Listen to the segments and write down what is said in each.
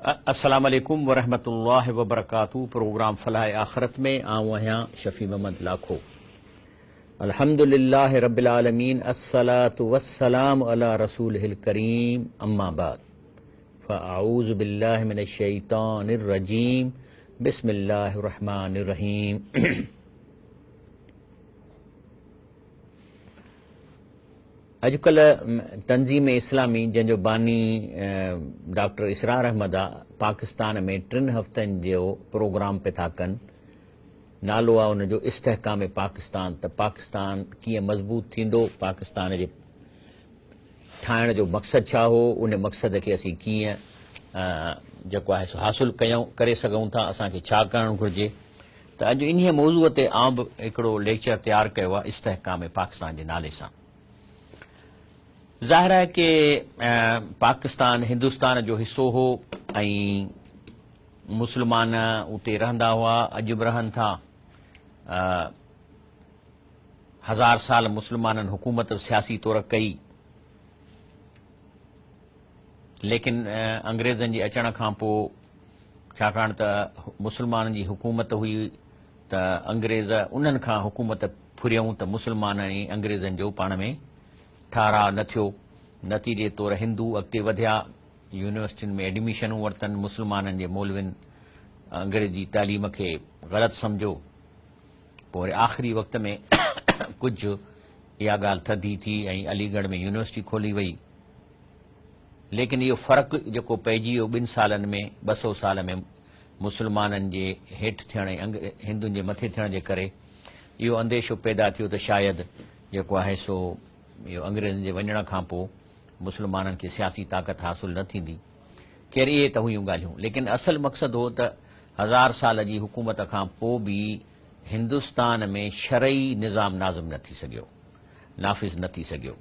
अस्सलाम वालेकुम वरहमतुल्लाहि वबरकातुहू। प्रोग्राम फलाह आखरत में आऊँ आहियां शफ़ी मोहम्मद लाखो। अल्हम्दुलिल्लाहि रब्बिल आलमीन, अस्सलातु वस्सलामु अला रसूलिहिल करीम, अम्मा बाद, फ़अऊज़ु बिल्लाहि मिनश शैतानिर रजीम, बिस्मिल्लाहिर रहमानिर रहीम। अॼुकल्ह तंज़ीम इस्लामी जंहिंजो बानी डॉक्टर इसरार अहमद आहे, पाकिस्तान में 3 हफ़्तनि जो प्रोग्राम पे था कनि। नालो आहे उनजो इस्तेहकाम पाकिस्तान। त पाकिस्तान कीअं मज़बूत थींदो, पाकिस्तान जे ठाहिण जो मक़सदु छा हो, उन मक़सद खे असीं कीअं जेको आहे सो हासिलु करे सघूं था, असांखे छा करणु घुरिजे। त अॼु इन्हीअ मौज़ूअ ते आउं बि हिकिड़ो लेक्चर तयारु कयो आहे इस्तेहकाम पाकिस्तान जे नाले सां। ज़ाहिर आहे कि पाकिस्तान हिंदुस्तान जो हिसो हो ऐं मुस्लमान उते रहंदा हुआ, अॼु बि रहनि था। 1000 साल मुस्लमाननि हुकूमत सियासी तौर कई, लेकिन अंग्रेज़नि जे अचण खां पोइ, छाकाणि त मुस्लमाननि जी हुकूमत हुई, त अंग्रेज़ उन्हनि खां हुकूमत फुरियऊं त मुस्लमान ऐं अंग्रेज़नि जो पाण में ठाराव न थियो। नतीजे तौर हिंदू अॻिते वधिया, यूनिवर्सिटियुनि में एडमिशनूं वरितनि, मुस्लमाननि जे मौलवियुनि अंग्रेज़ी तालीम खे ग़लति सम्झो। पोइ वरी आख़िरी वक़्त में कुझु इहा ॻाल्हि थधी थी ऐं अलीगढ़ में यूनिवर्सिटी खोली वई। लेकिन इहो फ़र्क़ु जेको पइजी वियो 2 सालनि में, 200 साल में मुस्लमाननि जे हेठि थियण ऐं हिंदुनि जे मथे थियण जे करे इहो अंदेशो पैदा थियो त शायदि जेको आहे सो इहो अंग्रेज़नि जे वञण खां पोइ मुस्लमाननि खे सियासी ताक़त हासिलु न थींदी। ख़ैर इहे त हुयूं ॻाल्हियूं, लेकिन असल मक़सदु हो त 1000 साल जी हुकूमत खां पोइ बि हिंदुस्तान में शरई निज़ाम नाज़िम न थी सघियो, नाफ़िज़ न थी सघियो।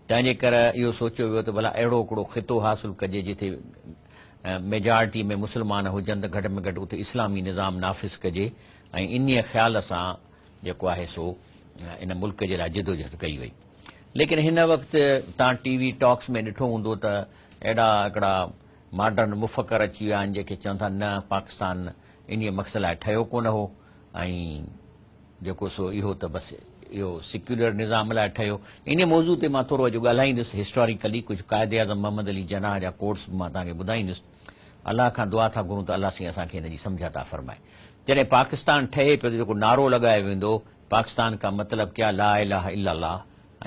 तंहिंजे करे इहो सोचियो वियो त भला अहिड़ो हिकिड़ो ख़ितो हासिलु कजे जिथे मेजॉरिटी में मुस्लमान हुजनि, त घटि में घटि उते इस्लामी निज़ाम नाफ़िज़ कजे। ऐं इन्हीअ ख़्याल सां जेको आहे सो इन मुल्क जे लाइ जिदोजहद कई वई। लेकिन हिन वक़्तु तव्हां टीवी टॉक्स में ॾिठो हूंदो त अहिड़ा हिकिड़ा मॉडर्न मुफ़क्कर अची विया आहिनि जेके चवनि था न, पाकिस्तान इन्हीअ मक़सद लाइ ठहियो कोन हो ऐं जेको सो इहो त बसि इहो सिक्युलर निज़ाम लाइ ठहियो। इन मौज़ू ते मां थोरो अॼु ॻाल्हाईंदुसि हिस्टोरिकली, कुझु क़ाइदे आज़म मोहम्मद अली जनाह जा कोट्स बि मां तव्हांखे ॿुधाईंदुसि। अलाह खां दुआ था घुरूं त अलाह साईं असांखे हिन जी सम्झ था फरमाए। जॾहिं पाकिस्तान ठहे पियो त जेको नारो लॻायो वेंदो, पाकिस्तान का मतिलबु क्या, ला इलाहा इल्लल्लाह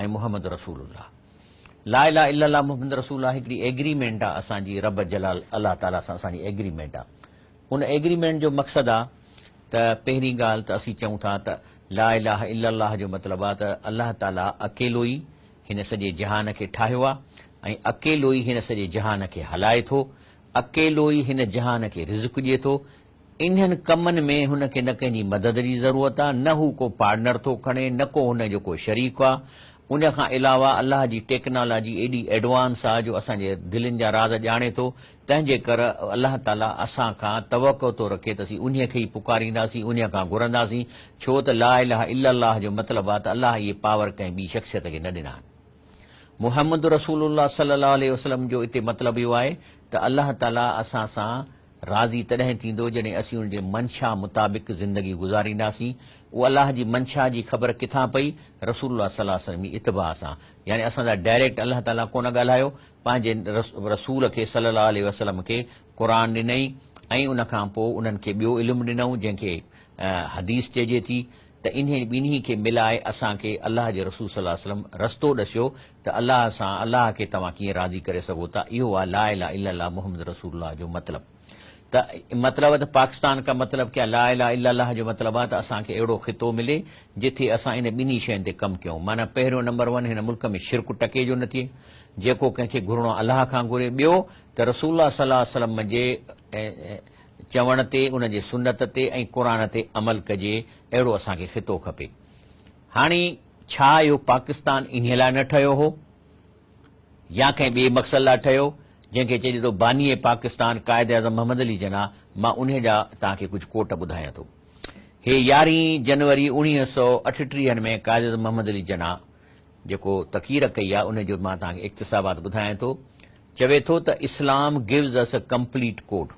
ऐं मुहम्मद रसूलुल्लाह। ला इलाहा इल्लल्लाह मुहम्मद रसूलुल्लाह हिकिड़ी एग्रीमेंट आहे असांजी रब जलाल अलाह ताला सां, असांजी एग्रीमेंट आहे। उन एग्रीमेंट जो मक़सदु आहे त पहिरीं ॻाल्हि त असीं चऊं था त ला इलाहा इल्लल्लाह जो मतिलबु आहे त अलाह ताला अकेलो ई हिन सॼे जहान खे ठाहियो आहे ऐं अकेलो ई हिन सॼे जहान खे हलाए थो, अकेलो ई हिन जहान खे रिज़्क़ ॾिए थो। इन्हनि कमनि में हुनखे न कंहिंजी मदद जी ज़रूरत आहे, न हू को पार्टनर थो खणे, न को हुन जो को शरीक आहे। उन खां अलावा अलाह जी टेक्नोलॉजी एॾी एडवांस आहे जो असांजे दिलनि जा राज़ ॼाणे थो। तंहिंजे करे अलाह ताला असां खां तवक़ो थो रखे त असीं उन खे ई पुकारींदासीं, उन खां घुरंदासीं, छो त ला इलाहा इल्लल्लाह जो मतिलबु आहे त अलाह इहे पावर कंहिं ॿी शख़्सियत खे न ॾिना आहिनि। मुहम्मद रसूलुल्लाह सल्लल्लाहु अलैहि वसल्लम जो हिते मतिलबु इहो आहे त अलाह ताला असां सां राज़ी तॾहिं थींदो जॾहिं असीं उनजे मंशा मुताबिक़ ज़िंदगी गुज़ारींदासीं। उहा अलाह जी मंशा जी ख़बर किथां पई? रसूलुल्लाह सल्लल्लाहु अलैहि वसल्लम जी इत्तिबा सां। यानी असां सां डायरेक्ट अलाह ताला कोन ॻाल्हायो, पंहिंजे रसूल खे सल्लल्लाहु अलैहि वसल्लम खे क़ुरान ॾिनई ऐं उन खां पोइ उन्हनि खे ॿियो इल्मु ॾिनऊं जंहिंखे हदीस चइजे थी। त इन्हीअ ॿिन्ही खे मिलाए असांखे अलाह जे रसूल सल्लल्लाहु अलैहि वसल्लम रस्तो ॾसियो त अलाह सां अलाह खे तव्हां कीअं राज़ी करे सघो था। इहो आहे ला इलाहा इल्लल्लाह मुहम्मद रसूलुल्लाह जो मतिलबु। त मतिलबु त पाकिस्तान का मतिलबु क्या, ला इलाहा इल्लल्लाह जो मतिलबु आहे त असांखे अहिड़ो ख़ितो मिले जिथे असां इन ॿिन्ही शयुनि ते कमु कयूं। माना पहिरियों नंबर 1 हिन मुल्क में शिरक टके जो न थिए, जेको कंहिंखे घुरणो अलाह खां घुरे। ॿियो त रसूलुल्लाह सल्लल्लाहु अलैहि वसल्लम जे चवण ते, उन जे सुन्नत ते ऐं क़ुरान ते अमल कजे, अहिड़ो असांखे ख़ितो खपे। हाणे छा इहो पाकिस्तान इन्हीअ लाइ न ठहियो हो या कंहिं ॿिए मक़सद लाइ ठहियो जंहिंखे चइजे थो बानीए पाकिस्तान क़ाइदे आज़म मोहम्मद अली जनाह? मां उन जा तव्हांखे कुझु कोट ॿुधायां थो। हे 11 जनवरी 1938 में क़ाइदे आज़म मोहम्मद अली जनाह जेको तक़रीर कई आहे, उनजो मां तव्हांखे इक़्तिसाबात ॿुधायां थो। चवे थो त इस्लाम gives us a complete code,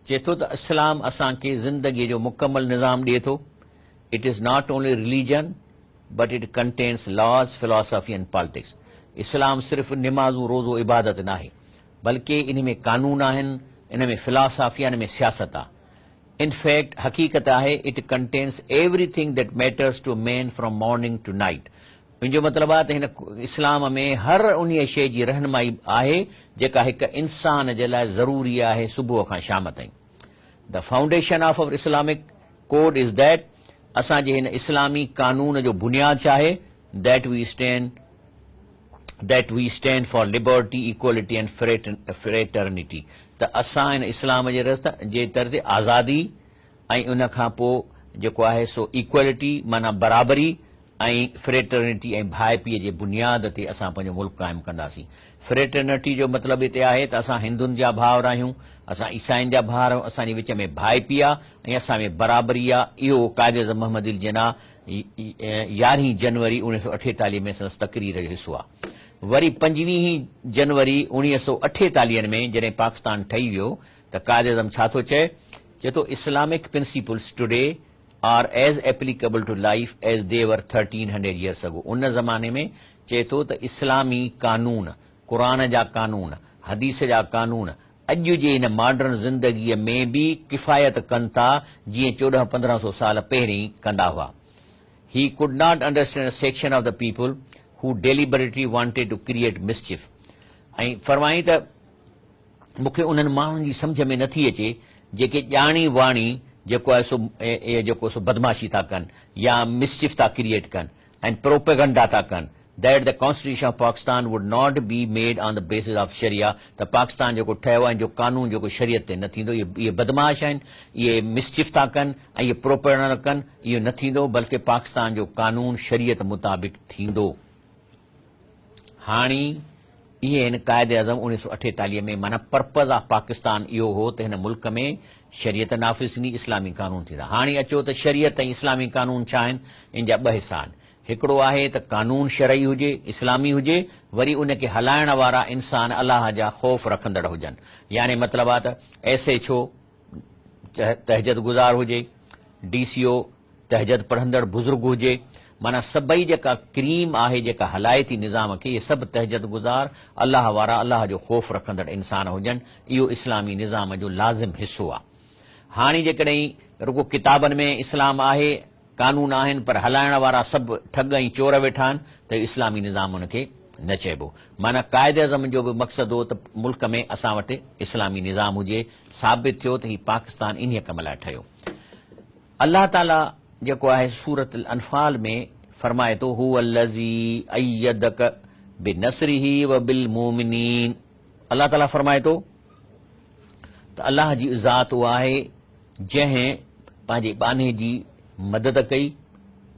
चए थो त इस्लाम असांखे ज़िंदगीअ जो मुकमल निज़ाम ॾिए थो. It is not only religion but it contains laws, philosophy and politics. इस्लाम सिर्फ़ु निमाज़ू रोज़ो इबादत न आहे, बल्कि इन में कानून आहिनि, इन में फिलासफ़ी आहे, इन में सियासत आहे. इन फैक्ट हक़ीक़त आहे it contains everything that matters to man from morning to night. मुंहिंजो मतिलबु आहे त हिन इस्लाम में हर उन शइ जी रहनुमाई आहे जेका हिकु इंसान जे लाइ ज़रूरी आहे सुबुह खां शाम ताईं. The foundation of our Islamic code is that, असांजे हिन इस्लामी कानून जो बुनियादु छा आहे, that we stand for liberty, equality and fraternity. त असां हिन इस्लाम जे तर्ज़ आज़ादी ऐं उन खां पोइ जेको आहे सो इक्वलिटी माना बराबरी ऐं फ्रेटर्निटी ऐं भाइपीअ जे बुनियाद ते असां पंहिंजो मुल्क क़ाइमु कंदासीं. फ्रेटर्निटी जो मतिलबु हिते आहे त असां हिंदुनि जा भाउर आहियूं, असां ईसाइनि जा भाउर आहियूं, असांजे विच में भाइपी आहे ऐं असां में बराबरी आहे. इहो क़ाइद मोहम्मद जिना 11 जनवरी 1948 में संदसि तक़रीर जो हिसो आहे. वरी 25 जनवरी 1948 में जॾहिं पाकिस्तान ठही वियो त क़ाइद आज़म छा थो चए, चए थो Islamic principles today are as applicable to life as they were 1300 years ago. उन ज़माने में चए थो त इस्लामी कानून, क़ुरान जा कानून, हदीस जा कानून अॼु जे हिन मॉडर्न ज़िंदगीअ में बि किफ़ायत कनि था जीअं 1400-1500 साल पहिरीं कंदा हुआ. He could not understand a section of the people who deliberately wanted to create mischief. ऐं फरमाई त मूंखे उन्हनि माण्हुनि जी सम्झ में नथी अचे जेके ॼाणी वाणी जेको आहे सो जेको सो बदमाशी था कनि या मिसचिफ था क्रिएट कनि ऐं प्रोपेगंडा था कनि. That the constitution of Pakistan would not be made on the basis of sharia. त पाकिस्तान जेको ठहियो आहे जो कानून जेको शरीयत ते न थींदो, इहे बदमाश आहिनि, इहे मिसचिफ था कनि ऐं इहे प्रोपेगंडा कनि, इहो न थींदो, बल्कि पाकिस्तान जो कानून शरीयत मुताबिक़ थींदो. हाणे इहे हिन क़ाइद आज़म 1948 में माना पर्पज़ ऑफ पाकिस्तान इहो हो त हिन मुल्क में शरीयत नाफ़िज़ थींदी, इस्लामी कानून थींदा. हाणे अचो त शरीयत ऐं इस्लामी कानून छा आहिनि, इन जा 2 हिसा आहिनि. हिकिड़ो आहे त कानून शरई हुजे, इस्लामी हुजे, वरी उनखे हलाइण वारा इंसान अलाह जा ख़ौफ़ रखंदड़ हुजनि. यानी मतिलबु आहे त SHO तहजद गुज़ार हुजे, DCO तहजद पढ़ंदड़ बुज़ुर्ग हुजे, माना सभई जेका क्रीम आहे जेका हलाए थी निज़ाम खे, इहे सभु तहजद गुज़ार अलाह वारा अलाह जो ख़ौफ़ रखंदड़ इंसान हुजनि. इहो इस्लामी निज़ाम जो लाज़िम हिसो आहे. हाणे जेकॾहिं रुगो किताबनि में इस्लाम आहे, कानून आहिनि, पर हलाइण वारा सभु ठग ऐं चोर वेठा आहिनि, त इस्लामी निज़ाम उनखे न चइबो. माना क़ाइद आज़म जो बि मक़सदु हो त मुल्क में असां वटि इस्लामी निज़ाम हुजे. साबित थियो त हीउ पाकिस्तान इन कम लाइ ठहियो. अल्लाह ताला जेको आहे सूरत अनफाल में फरमाए थो, हू अल्लज़ी अय्यदक बिनस्रिही व बिल मोमिनीन. अल्लाह ताला फरमाए थो त अल्लाह जी ज़ात उहा आहे जंहिं पंहिंजे बाने जी मदद कई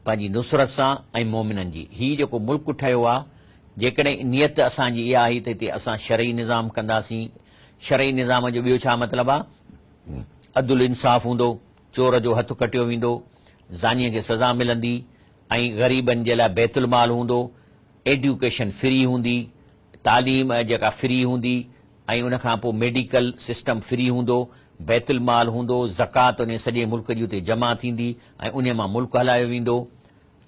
पंहिंजी नुसरत सां ऐं मोमिननि जी. हीउ जेको मुल्क ठहियो आहे, जेकॾहिं नियत असांजी इहा आई त हिते असां शरई निज़ाम कंदासीं. शरई निज़ाम जो ॿियो छा मतिलबु आहे, अदुल इंसाफ़ हूंदो, चोर जो हथु कटियो वेंदो, ज़ानीअ खे सज़ा मिलंदी ऐं ग़रीबनि जे लाइ बैतुल माल हूंदो, एड्यूकेशन फ्री हूंदी, तालीम जेका फ्री हूंदी ऐं उनखां पोइ मेडिकल सिस्टम फ्री हूंदो, बैतुल माल हूंदो, ज़कात उन सॼे मुल्क जी उते जमा थींदी ऐं उन मां मुल्क हलायो वेंदो.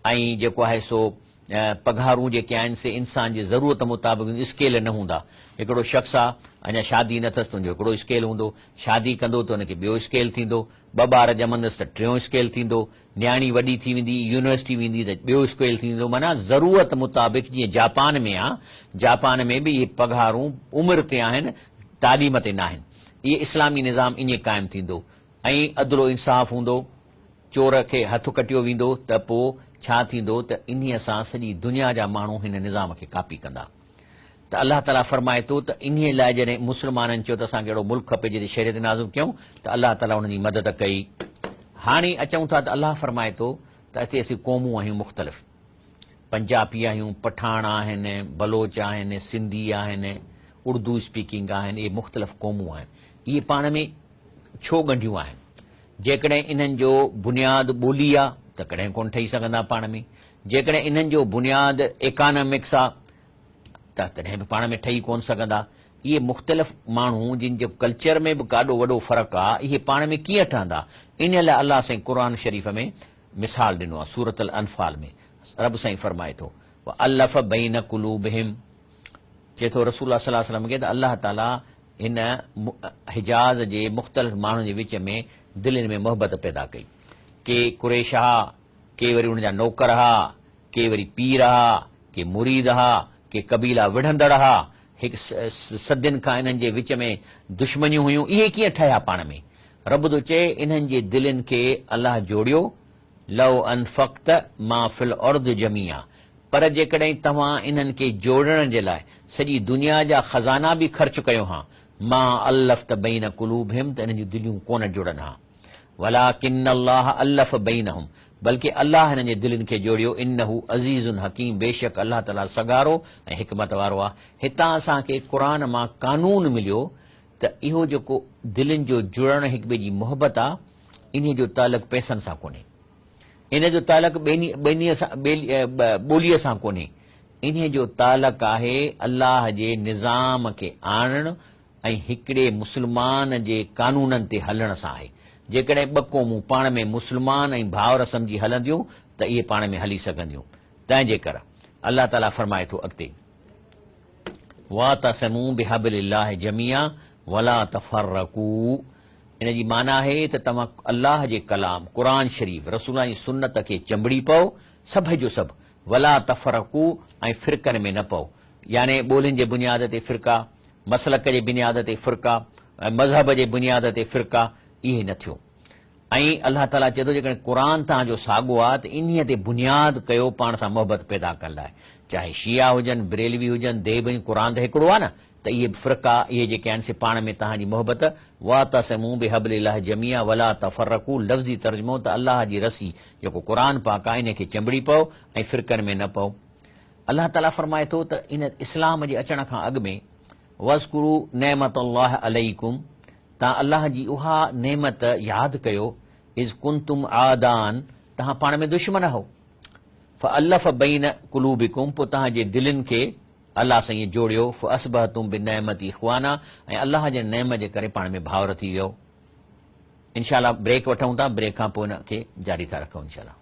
ऐं जेको आहे सो पघारूं जेके आहिनि से इंसान जी ज़रूरत मुताबिक़ स्केल न हूंदा. हिकिड़ो शख़्स आहे, अञा शादी न अथसि, तुंहिंजो हिकिड़ो स्केल हूंदो, शादी कंदो त हुनखे ॿियो स्केल थींदो, 2 ॿार ॼमंदसि त 3 स्केल थींदो, न्याणी वॾी थी वेंदी, यूनिवर्सिटी वेंदी त ॿियो स्केल थींदो. माना ज़रूरत मुताबिक़ जीअं जापान में आहे, जापान में बि इहे पघारूं उमिरि ते आहिनि, तालीम ते न आहिनि. इहे इस्लामी निज़ाम ईअं क़ाइमु थींदो ऐं अदलो इंसाफ़ हूंदो. चोर खे हथु कटियो वेंदो त पोइ छा थींदो त इन्हीअ सां सॼी दुनिया जा माण्हू हिन निज़ाम खे कापी कंदा. त अल्लाह ताला फरमाए थो त इन्हीअ लाइ जॾहिं मुस्लमाननि चयो त असांखे अहिड़ो मुल्क खपे जिते शरीयत नाज़िम कयूं, त अल्लाह ताला हुनजी मदद कई. हाणे अचूं था त अल्लाह फरमाए थो त हिते असीं क़ौमूं आहियूं मुख़्तलिफ़, पंजाबी आहियूं, पठान आहिनि, बलोच आहिनि, सिंधी आहिनि, उर्दू स्पीकिंग आहिनि, इहे मुख़्तलिफ़ क़ौमूं आहिनि. इहे पाण में छो ॻंढियूं आहिनि? जेकॾहिं इन्हनि जो बुनियादु ॿोली आहे त कॾहिं कोन ठही सघंदा पाण में. जेकॾहिं इन्हनि जो बुनियादु इकानॉमिक्स आहे त तॾहिं बि पाण में ठही कोन सघंदा। इहे मुख़्तलिफ़ माण्हू जिन जो कल्चर में बि ॾाढो वॾो फ़र्क़ु आहे, इहे पाण में कीअं ठहंदा? इन लाइ अलाह साईं क़ुर शरीफ़ में मिसाल ॾिनो आहे। सूरत अल अनफाल में रब साईं फरमाए थो अल्लफ़ बैन कुलूबिहिम, चए थो रसूल सल्लल्लाहु अलैहि वसल्लम खे त अलाह ताला हिन हिजाज़ जे मुख़्तलिफ़ माण्हुनि जे विच में दिलनि में मोहबत पैदा कई। के कुरैश हा, के वरी उन जा नौकर हा, के वरी पीर हा, के मुरीद हा, के कबीला विढ़ंदड़ हा। हिकु सदियुनि खां इन्हनि जे विच में दुश्मनियूं हुयूं। इहे कीअं ठहिया पाण में? रब थो चए इन्हनि जे दिलनि खे अलाह जोड़ियो, लव अनफ़क़्त मा फिल अर्द जमिया, पर जेकॾहिं तव्हां इन्हनि खे जोड़ण जे लाइ सॼी दुनिया जा ख़ज़ाना बि ख़र्च कयो हा, मा अल्लफ़्त बैन कुलूबिहिम, त इन्हनि जूं दिलियूं कोन जुड़नि हा। वलाकिन अल्लाह अल्लफ़ बैनहुम, बल्कि अल्लाह हिननि जे दिलनि खे जोड़ियो। इन्नहु अज़ीज़ुन हकीम, बेशक अल्लाह ताला सगारो ऐं हिकमत वारो आहे। हितां असांखे क़ुर मां कानून मिलियो त इहो जेको दिलनि जो जुड़ण, हिक ॿिए जी मोहबत आहे, इन जो तालुक़ पैसनि सां कोन्हे, इन जो तालुक़ ॿोलीअ सां कोन्हे, इन जो तालुक़ आहे अल्लाह जे निज़ाम खे आणणु ऐं हिकिड़े मुस्लमान जे कानूननि ते हलण सां आहे। जेकॾहिं ॿ क़ौमूं पाण में मुस्लमान ऐं भाउर सम्झी हलंदियूं त इहे पाण में हली सघंदियूं। तंहिंजे करे अल्लाह ताला फरमाए थो अॻिते, वातसिमू बिहब्लिल्लाहि जमिया वला तफर्रकू, इन जी माना आहे त तव्हां अल्लाह जे कलाम क़ुर शरीफ़ रसूल जी सुन्नत खे चंबड़ी पओ, सभ जो सभु, वला तफरकू, ऐं फ़िरकनि में न पओ, यानी ॿोलियुनि जे बुनियाद ते फ़िरका, मसलक जे बुनियाद ते फ़िरका, मज़हब जे बुनियाद ते फ़िरका, इहे न थियो। ऐं अल्लाह ताला चए थो जेकॾहिं क़ुर तव्हांजो साॻियो आहे त इन्हीअ ते बुनियाद कयो पाण सां मोहबत पैदा करण लाइ, चाहे शिया हुजनि, बरेलवी हुजनि, देव, क़ुर त हिकिड़ो आहे न, त इहे फ़िरका इहे जेके आहिनि से पाण में तव्हांजी मोहबत। वातसिमू बिहब्लिल्लाहि जमिया वला तफर्रकू, लफ़्ज़ी तर्जुमो त अल्लाह जी रसी जेको क़ुर पाक आहे इन खे चंबड़ी पओ ऐं फ़िरकनि में न पओ। अल्लाह ताला फरमाए थो त इन इस्लाम जे अचण खां अॻु में वज़कुरू नेमतुल्लाह अलैकुम, तव्हां अल्लाह जी उहा नेमत यादि कयो, इज़ कुंतुम आदान, तव्हां पाण में दुश्मन हो, फ़अल्लफ़ बैन कुलूबिकुम, पोइ तव्हांजे दिलनि खे अल्लाह सां ईअं जोड़ियो, फ़अस्बहतुम बिनेमती इख़्वाना, ऐं अल्लाह जे नेम जे करे पाण में भाउर थी वियो। इंशाअल्लाह ब्रेक वठूं था, ब्रेक खां पोइ इन खे जारी था रखूं इंशाअल्लाह।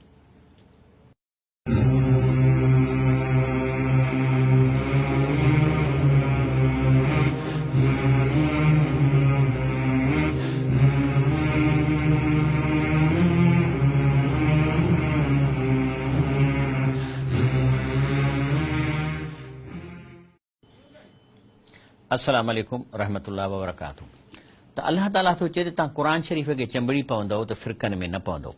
अस्सलाम वालेकुम रहमतुल्लाहि व बरकातुहू। त अल्लाह ताला थो चए त तव्हां क़ुर शरीफ़ खे चंबड़ी पवंदव त फ़िरकनि में न पवंदव।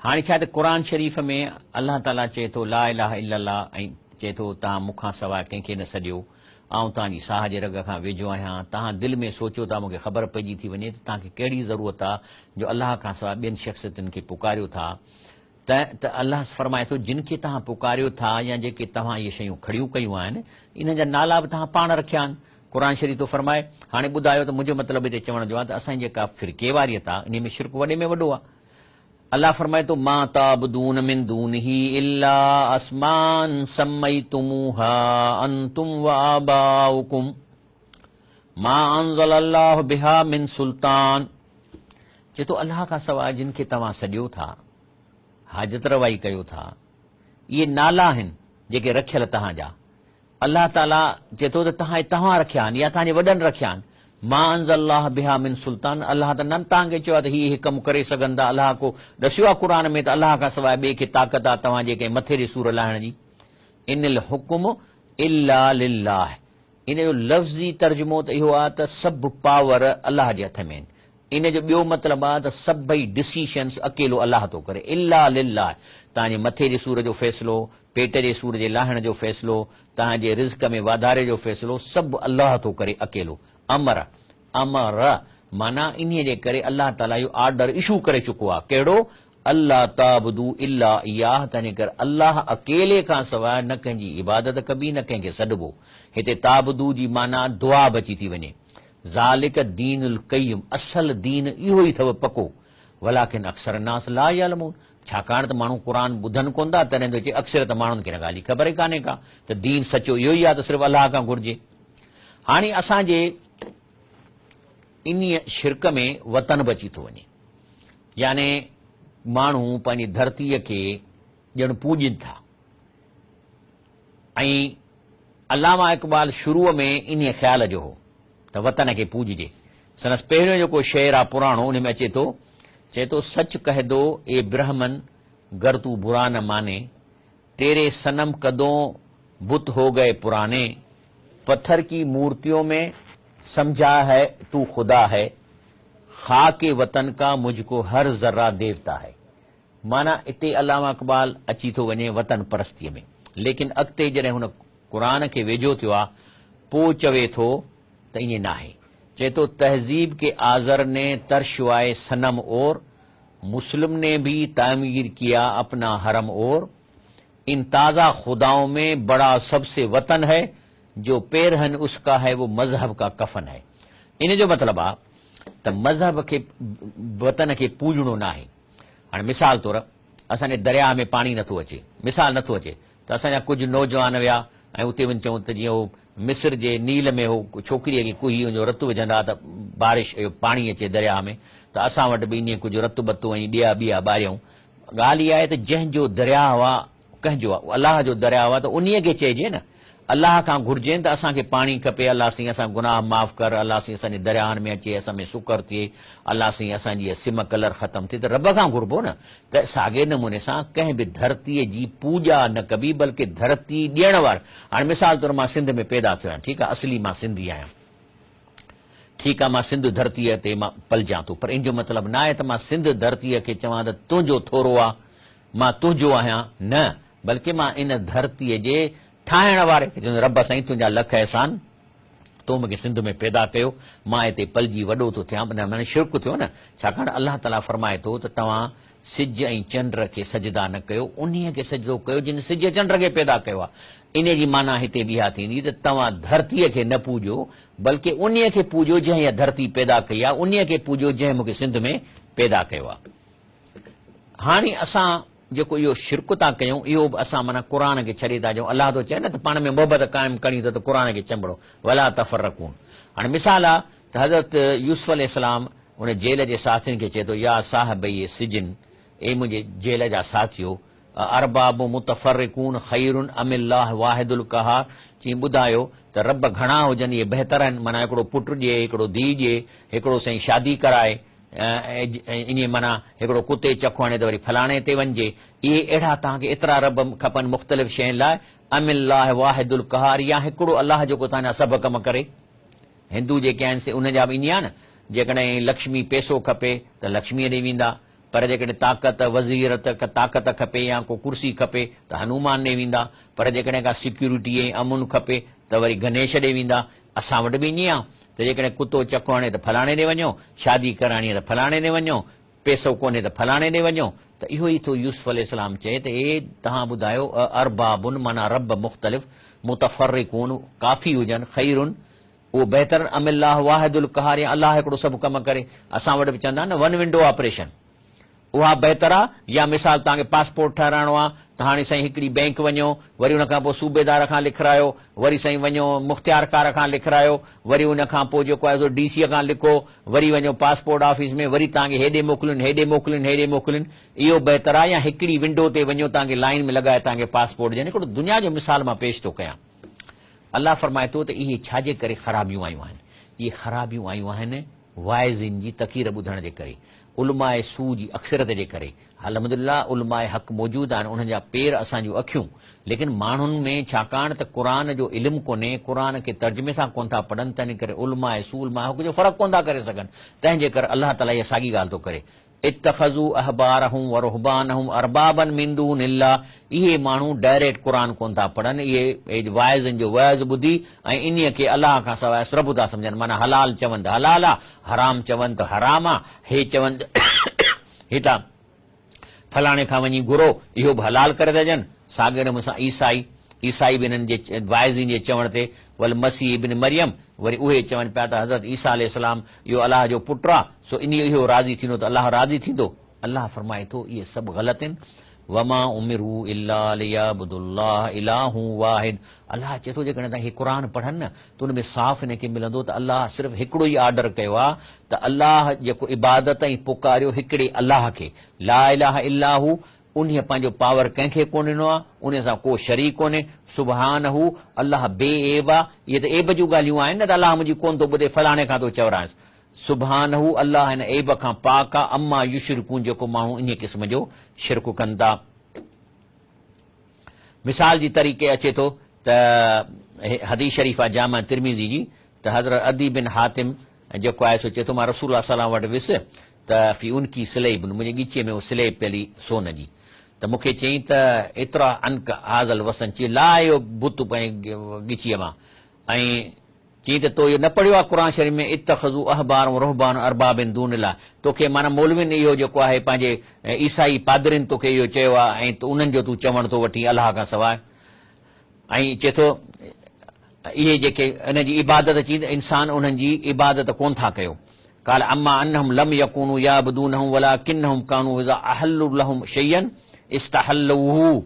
हाणे छा त क़ुर शरीफ़ में अल्लाह ताला चए थो ला इलाहा इल्लल्लाह, ऐं चए थो तव्हां मूंखां सवाइ कंहिंखे न सॼियो, ऐं तव्हांजी साह जे रग खां वेझो आहियां। तव्हां दिलि में सोचियो था, मूंखे ख़बर पइजी थी वञे त तव्हांखे कहिड़ी ज़रूरत आहे जो अल्लाह खां सवाइ ॿियनि शख़्सियतुनि खे पुकारियो था। त अल्लाह फरमाए थो जिन खे तव्हां पुकारियो था या जेके तव्हां इहे शयूं खड़ियूं कयूं आहिनि, इन जा नाला बि तव्हां पाण रखिया आहिनि। क़ुर शरीफ़ थो फरमाए, हाणे ॿुधायो त मुंहिंजो मतिलबु हिते चवण जो आहे त असांजी जेका फ़िरके वारियत आहे इन में शिरक वॾे में वॾो आहे। अल्लाह फरमाए थो मा ताबुदून मिन दूनिही इल्ला अस्मान सम्मयतुमूहा अंतुम व आबाउकुम मा अंज़लल्लाहु बिहा मिन सुल्तान, चए थो अल्लाह खां सवाइ जिन खे तव्हां सॼियो था, हाजत रवाई कयो था, इहे नाला आहिनि जेके रखियल तव्हांजा। अल्लाह ताला चए थो त तव्हां रखिया आहिनि या तव्हांजे वॾनि रखिया आहिनि। मा अंज़लल्लाहु बिहा मिन सुल्तान, अल्लाह त न तव्हांखे चयो आहे त हीअ कमु करे सघंदा। अल्लाह को ॾसियो आहे क़ुर में त अल्लाह खां सवाइ ॿिए खे ताक़त आहे तव्हांजे कंहिं मथे ॾे सूर लाहिण जी। इनिल हुकुम इल्ला लिल्लाह, इन जो लफ़्ज़ी तर्जुमो त इहो आहे त सभु पावर अल्लाह जे हथ में आहिनि। इन जो ॿियो मतिलबु आहे त सभई डिसीशन्स अकेलो अल्लाह थो करे। इल्ला लिल्लाह, तव्हांजे मथे जे सूर जो फ़ैसिलो, पेट जे सूर जे लाहिण जो फ़ैसिलो, तव्हांजे रिज़्क़ में वाधारे जो फ़ैसिलो सभु अल्लाह थो करे अकेलो। अमर माना इन्हीअ जे करे अल्लाह ताला इहो ऑर्डर इशू करे चुको आहे, कहिड़ो? अल्लाह ताबुदू इल्ला इयाह, तंहिंजे करे अल्लाह अकेले खां सवाइ न कंहिंजी इबादत कबी, न कंहिंखे सॾिबो। हिते ताबुदू जी माना दुआ बची थी वञे। ज़ालिक दीनुल क़य्यिम, असल दीन इहो ई अथव पको। वलाकिन अक्सर नास ला यअलमून, छाकाणि त माण्हू क़ुर ॿुधनि कोन था, तॾहिं थो चए अक्सर त माण्हुनि खे हिन ॻाल्हि जी ख़बर ई कान्हे का त दीन सचो इहो ई आहे त सिर्फ़ु अलाह खां घुरिजे। हाणे असांजे इन शिरक में वतन बि अची थो वञे, याने माण्हू पंहिंजी धरतीअ खे ॼण पूॼनि था। ऐं अलामा इक़बाल शुरूअ में इन ख़्याल जो हो त वतन खे पूॼिजे। संदसि पहिरियों जेको शेर आहे पुराणो, उन में अचे थो, चए थो सच कह दो ए ब्रह्मन गर तू बुरा न माने, तेरे सनम कदों बुत हो गए पुराने, पत्थर की मूर्तियों में समझा है तू खुदा है, खाके वतन का मुझको हर जर्रा देवता है। माना इते अलामा इक़बाल अची थो वञे वतन परस्तीअ में, लेकिन अॻिते जॾहिं हुन क़ुर खे वेझो थियो आहे पोइ चवे थो त ईअं नाहे। चए थो तहज़ीब के आज़र ने तरशवाए सनम और, मुस्लिम ने भी तामीर किया अपना हरम और, इन ताज़ा खुदाओं में बड़ा सबसे वतन है, जो पेरहन उसका है वो मजहब का कफन है। इन जो मतिलबु आहे त मज़हब खे वतन खे पूॼणो न आहे। हाणे मिसाल तौरु असांजे दरिया में पाणी नथो अचे, मिसाल नथो अचे, त असांजा कुझु नौजवान विया ऐं उते वञी चऊं त जीअं उहो मिस्र जे नील में हो छोकिरीअ खे कुही वञो रतु विझंदा त बारिश पाणी अचे दरिया में, त असां वटि बि ईअं कुझु रतु बतु ऐं ॾिया ॿिया ॿारियूं। ॻाल्हि इहा आहे त जंहिंजो दरिया हुआ कंहिंजो आहे, अलाह जो दरिया हुआ, त उन्हीअ खे चइजे न, अलाह खां घुरिजे त असांखे पाणी खपे, अलाह साईं असां गुनाह माफ़ कर, अलाह साईं असांजे दरियाहनि में अचे, असां में शुकर थिए, अलाह साईं असांजी सिम कलर ख़तमु थिए, त रब खां घुरिबो न। त साॻे नमूने सां कंहिं बि धरतीअ जी पूॼा न कबी, बल्कि धरती ॾियण वार। हाणे मिसाल तौरु मां सिंध में पैदा थियो आहियां, ठीकु आहे, असली मां सिंधी आहियां, ठीकु आहे, मां सिंध धरतीअ ते मां पलजां थो, पर इन जो मतिलबु न आहे त मां सिंध धरतीअ खे चवां त तुंहिंजो थोरो आहे, मां तुंहिंजो आहियां, न, बल्कि मां इन धरतीअ जे ठाहिण वारे खे चवंदो रब साईं तुंहिंजा लख अहसान, तो मूंखे सिंध में पैदा कयो, मां हिते पलजी वॾो थो थियां, माना शिरक थियो न। छाकाणि अलाह ताला फरमाए थो त तव्हां सिज ऐं चंड खे सजदा न कयो, उन्हीअ खे सजदो कयो जिन सिज चंड खे पैदा कयो आहे। इन जी माना हिते इहा थींदी त तव्हां धरतीअ खे न पूॼो, बल्कि उन्हीअ खे पूॼो जंहिं इहा धरती पैदा कई आहे, उन्हीअ खे पूॼो जंहिं मूंखे सिंध में पैदा कयो आहे। हाणे असां जेको इहो शिरक था कयूं, इहो बि असां माना क़ुर खे छॾे था ॾियूं। अलाह थो चए न त पाण में मोहबत क़ाइमु कणी त क़ुर खे चंबड़ो, वला तफ़रक़ून। हाणे मिसाल आहे त हज़रत यूसुफ अलैहिस्सलाम उन जेल जे साथियुनि खे चए थो, या साहिब ये सिजन, ए मुंहिंजे जेल जा साथियो, अरबाब मुतफ़र्रिकून खैरुन अमिल्लाह वाहिदुल क़हार, चई ॿुधायो त रब घणा हुजनि, इहे बहितर आहिनि, माना हिकिड़ो पुटु ॾिए, हिकिड़ो धीउ ॾिए, हिकिड़ो साईं शादी कराए, इन माना हिकिड़ो कुते चखो आणे त वरी फलाणे ते वञिजे, इहे अहिड़ा तव्हांखे एतिरा रब खपनि मुख़्तलिफ़ शयुनि लाइ, अमिल्लाह वाहिदुल क़हार, या हिकिड़ो अलाह जेको तव्हांजा सभु कम करे। हिंदू जेके आहिनि से उन जा बि ईअं आहे न, जेकॾहिं लक्ष्मी पैसो खपे त लक्ष्मीअ ॾे वेंदा, पर जेकॾहिं ताक़त वज़ीरत ताक़त खपे या को कुर्सी खपे त हनुमान ॾे वेंदा, पर जेकॾहिं का सिक्योरिटी ऐं अमुन खपे त वरी गणेश ॾे वेंदा। असां वटि बि ईअं आहे त जेकॾहिं कुतो चको आणे त फलाणे ॾे वञो, शादी कराइणी आहे त फलाणे ॾे वञो, पैसो कोन्हे त फलाणे ॾे वञो। त इहो ई थो यूसुफ अलैहिस्सलाम चए त हे तव्हां ॿुधायो अरबाबुन माना रब मुख़्तलिफ़, मुतफ़र्रिकून काफ़ी हुजनि, खैरुन उहो बहितर, अमिल्लाह वाहिदुल क़हार, या अलाह हिकिड़ो सभु कमु करे। असां वटि बि चवंदा न वन विंडो ऑपरेशन, उहा बहितर आहे। या मिसाल तव्हांखे पासपोर्ट ठाहिराइणो आहे त हाणे साईं हिकिड़ी बैंक वञो, वरी हुन खां पोइ सूबेदार खां लिखायो, वरी साईं वञो मुख़्तियारकार खां लिखायो, वरी हुन खां पोइ जेको आहे डीसीअ खां लिखो, वरी वञो पासपोर्ट ऑफिस में, वरी तव्हांखे हेॾे मोकिलियुनि, हेॾे मोकिलियुनि, हेॾे मोकिलियुनि, इहो बहितर आहे। या हिकिड़ी विंडो ते वञो, तव्हांखे लाइन में लॻाए तव्हांखे पासपोर्ट ॾियनि। हिकिड़ो दुनिया जो मिसाल मां पेश थो कयां। अलाह फरमाए थो त इहे छाजे करे ख़राबियूं आयूं आहिनि, इहे ख़राबियूं आयूं आहिनि वाइज़िन जी तक़रीर ॿुधण जे करे, उलमाए सू जी अक्सरत जे करे। अल्हम्दुलिल्लाह उलमाए हक़ मौजूदु आहिनि, उन्हनि जा पेर असांजूं अखियूं, लेकिन माण्हुनि में छाकाणि त क़ुर जो इल्मु कोन्हे, क़ुर खे तर्जुमे सां कोन था पढ़नि, तंहिं करे उलमाए सू उलमाए हक़ जो फ़र्क़ु कोन था करे सघनि। तंहिंजे करे अलाह ताला इहा साॻी ॻाल्हि थो करे, इत्तख़ज़ू अहबारहुम व रुहबानहुम अरबाबन मिन दूनिल्लाह, इहे माण्हू डायरेक्ट क़ुर कोन था पढ़नि, इहे वाइज़नि जो वाइज़ ॿुधी ऐं इन्हीअ खे अलाह खां सवाइ रब था सम्झनि। माना हलाल चवनि त हलाल आहे, हराम चवनि त हराम आहे, हे चवनि त हितां फलाणे खां वञी घुरो, इहो बि हलाल करे था ॾियनि। साॻे नमूने सां ईसाई बि हिननि जे वाइज़िन जे चवण ते, वल मसीह इब्न मरियम, वरी उहे चवनि पिया त हज़रत ईसा अलैहिस्सलाम इहो अलाह जो पुटु आहे, सो इन इहो राज़ी थींदो त अलाह राज़ी थींदो। अल्लाह फरमाए थो इहे सभु ग़लति आहिनि। वमा उमिरू इल्ला लियअबुदुल्लाह इलाहु वाहिद। अल्लाह चए थो जेकॾहिं तव्हां हीउ क़ुर पढ़नि न त उन में साफ़ हिनखे मिलंदो त अल्लाह सिर्फ़ु हिकिड़ो ई ऑर्डर कयो आहे त अल्लाह जेको इबादत ऐं पुकारियो हिकिड़े अल्लाह खे, ला इलाहा इल्लाहु, उन पंहिंजो पावर कंहिंखे कोन ॾिनो आहे, उन सां को शरीक कोन्हे। सुबहानहू, अल्लाह बेएब आहे। इहे त एब जूं ॻाल्हियूं आहिनि न त अल्लाह मुंहिंजी कोन थो ॿुधे, फलाणे खां थो चवराइसि। सुबहानहू, अल्लाह हिन एब खां पाक आहे। अम्मा युशरिकून, जेको माण्हू इन क़िस्म जो शिरक कनि था। मिसाल जी तरीक़े अचे थो त हदीस शरीफ़ आहे जामा तिरमिज़ी जी, त हज़रत अदी बिन हातिम जेको आहे सो चए थो मां रसूल सलाम वटि वियुसि त फी उनकी सिलेब, मुंहिंजे ॻीचीअ में उहो सिलेब पयली सोन जी, त मूंखे चयईं त एतिरा अनक हाज़ल वसन, चई लाहियो बुत पंहिंजे ॻीचीअ मां, ऐं चई त तो इहो न पढ़ियो आहे क़ुर शरीफ़ में इत्तख़ज़ू अहबार रुहबान अरबाबिन दूनिल्लाह, तोखे माना मौलविन इहो जेको आहे पंहिंजे ईसाई पादरिन तोखे इहो चयो आहे ऐं उन्हनि जो तूं चवण थो वठी अलाह खां सवाइ। ऐं चए थो इहे जेके इन जी इबादत चई त इंसान उन्हनि जी इबादत कोन था कयो। काल अम्मा अन्नहुम लम यकूनू याबदूनहुम वलाकिन्नहुम कानू इज़ा अहल्लू लहुम शैयन इस्तहल्लूहु।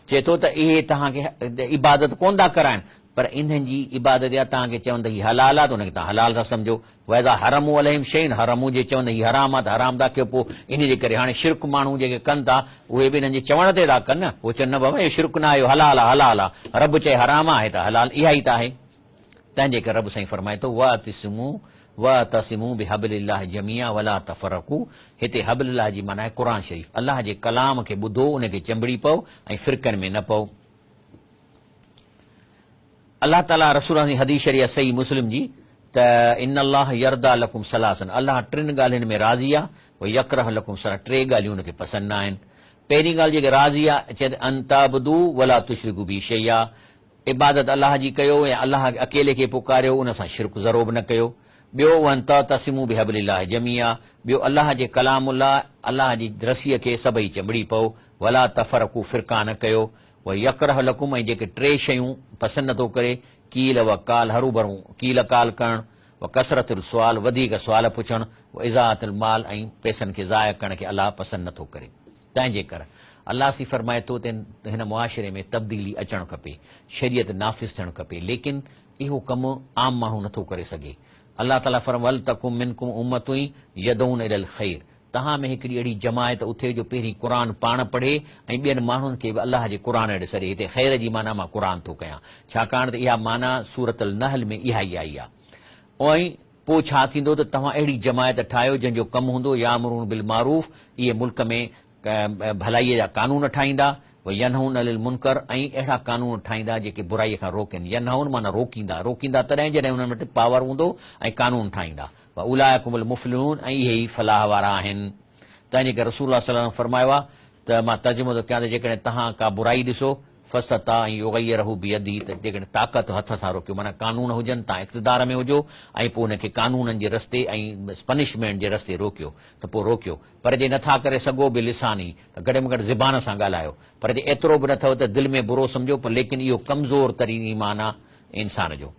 चए थो त इहे तव्हांखे इबादत कोन था कराइनि, पर इन्हनि जी इबादत या तव्हांखे चवनि त हीउ हलाल आहे त उनखे तव्हां हलाल था सम्झो। वैदा हरमू अलहिम शैन, हरमू जे चवनि हीउ हराम आहे त हराम था कयो। पोइ इन जे करे हाणे शिरक माण्हू जेके कनि था उहे बि हिननि जे चवण ते था कनि न, उहे चवनि न बाबा इहो शिरक न आहे, हलाल आहे, हलाल आहे, रब चए हराम आहे त हलाल इहा ई त आहे। तंहिंजे करे रब साईं फरमाए थो वअतसिमू बिहब्लिल्लाहि जमीअ वला तफरकू। हिते हब्लिल्लाह जी माना आहे क़ुर शरीफ़, अल्लाह जे कलाम खे ॿुधो, उनखे चंबड़ी पओ ऐं फिरकनि में न पओ। अल्लाह ताला रसूल जी हदीस शरीफ़ सही मुस्लिम जी त इन अल्लाह यरदा लकुम सलासन, अल्लाह टिनि ॻाल्हियुनि में राज़ी आहे, वो यकरह लकुम सला, टे ॻाल्हियूं उनखे पसंदि न आहिनि। पहिरीं ॻाल्हि जेके राज़ी आहे, चए अंताबदू वला तुशरिकू बी शैया, इबादत अल्लाह जी कयो ऐं अल्लाह अकेले खे पुकारियो, उन सां शिरक ज़रो बि न कयो। ॿियो वन तसिमू बिहब्लिल्लाहि जमीआ, ॿियो अल्लाह जे कलामुल्लाह, अल्लाह जी रसीअ खे सभई चंबड़ी पओ। वला तफरकू, फिरका न कयो। वह यकरह लकुम, ऐं जेके टे शयूं पसंदि नथो करे, कील व काल, हरू भरू कील काल करणु, व कसरत सुवाल, वधीक सुवाल पुछणु, व इज़ाअत माल, ऐं पैसनि खे ज़ाया करण खे अल्लाह पसंदि नथो करे। तंहिंजे करे अल्लाह सी फरमाए थो त हिन मुआशिरे में तब्दीली अचणु खपे, शरीयत नाफ़िज़ थियणु खपे, लेकिन इहो कमु आम माण्हू नथो करे सघे। अल्लाह ताला फरमाए वल तकुम मिनकुम उम्मतुन यदऊन इलल ख़ैर, तव्हां में हिकिड़ी अहिड़ी जमायत उथे जो पहिरीं क़ुर पाण पढ़े ऐं ॿियनि माण्हुनि खे बि अल्लाह जे क़ुर ॾे सॾे। हिते ख़ैर जी माना मां क़ुर थो कयां, छाकाणि त इहा माना सूरत अल नहल में इहा ई आई आहे। ऐं पोइ छा थींदो त तव्हां अहिड़ी जमायत ठाहियो जंहिंजो कमु हूंदो यामुरून बिल मारूफ़, इहे मुल्क में भलाईअ जा कानून ठाहींदा, यनहून अनिल मुनकर, ऐं अहिड़ा कानून ठाहींदा जेके बुराईअ खां रोकनि। यनहून माना रोकींदा, रोकींदा तॾहिं जॾहिं हुननि वटि पावर हूंदो, ऐं कानून ठाहींदा। उलाइकुमुल मुफ़्लिहून, ऐं इहे ई फलाह वारा आहिनि। तंहिंजे करे रसूल सल्लल्लाहु अलैहि वसल्लम फरमायो आहे त मां तर्जुमो थो कयां त जेकॾहिं तव्हां का बुराई ॾिसो फसता ऐं युगय्यरहू बियदी, त जेकॾहिं ताक़त हथ सां रोकियो, माना कानून हुजनि, तव्हां इक़्तिदार में हुजो, ऐं पोइ हुनखे कानूननि जे रस्ते ऐं पनिशमेंट जे रस्ते रोकियो, त पोइ रोकियो। पर जे नथा करे सघो बि लिसानी, त घटि में घटि ज़बान सां ॻाल्हायो। पर जे एतिरो बि न अथव त दिलि में बुरो सम्झो, पर लेकिन इहो कमज़ोर तरीन ईमान आहे इंसान जो।